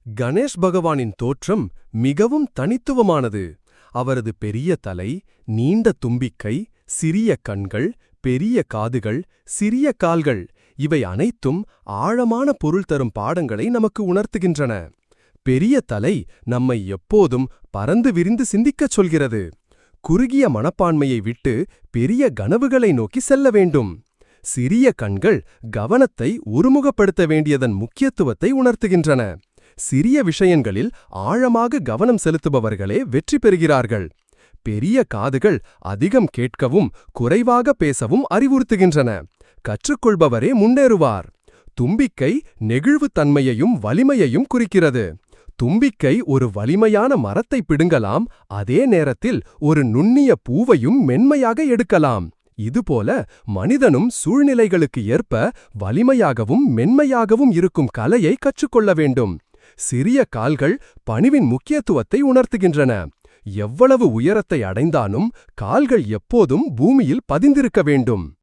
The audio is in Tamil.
கணேஷ் பகவானின் தோற்றம் மிகவும் தனித்துவமானது. அவரது பெரிய தலை, நீண்ட தும்பிக்கை, சிறிய கண்கள், பெரிய காதுகள், சிறிய கால்கள் இவை அனைத்தும் ஆழமான பொருள் தரும் பாடங்களை நமக்கு உணர்த்துகின்றன. பெரிய தலை நம்மை எப்போதும் பரந்து விரிந்து சிந்திக்கச் சொல்கிறது. குறுகிய மனப்பான்மையை விட்டு பெரிய கனவுகளை நோக்கி செல்ல வேண்டும். சிறிய கண்கள் கவனத்தை ஒருமுகப்படுத்த வேண்டியதன் முக்கியத்துவத்தை உணர்த்துகின்றன. சிறிய விஷயங்களில் ஆழமாக கவனம் செலுத்துபவர்களே வெற்றி பெறுகிறார்கள். பெரிய காதுகள் அதிகம் கேட்கவும் குறைவாக பேசவும் அறிவுறுத்துகின்றன. கற்றுக்கொள்பவரே முன்னேறுவார். தும்பிக்கை நெகிழ்வுத்தன்மையையும் வலிமையையும் குறிக்கிறது. தும்பிக்கை ஒரு வலிமையான மரத்தை பிடுங்கலாம், அதே நேரத்தில் ஒரு நுண்ணிய பூவையும் மென்மையாக எடுக்கலாம். இதுபோல மனிதனும் சூழ்நிலைகளுக்கு ஏற்ப வலிமையாகவும் மென்மையாகவும் இருக்கும் கலையை கற்றுக்கொள்ள வேண்டும். சிறிய கால்கள் பணிவின் முக்கியத்துவத்தை உணர்த்துகின்றன. எவ்வளவு உயரத்தை அடைந்தாலும் கால்கள் எப்போதும் பூமியில் பதிந்திருக்க வேண்டும்.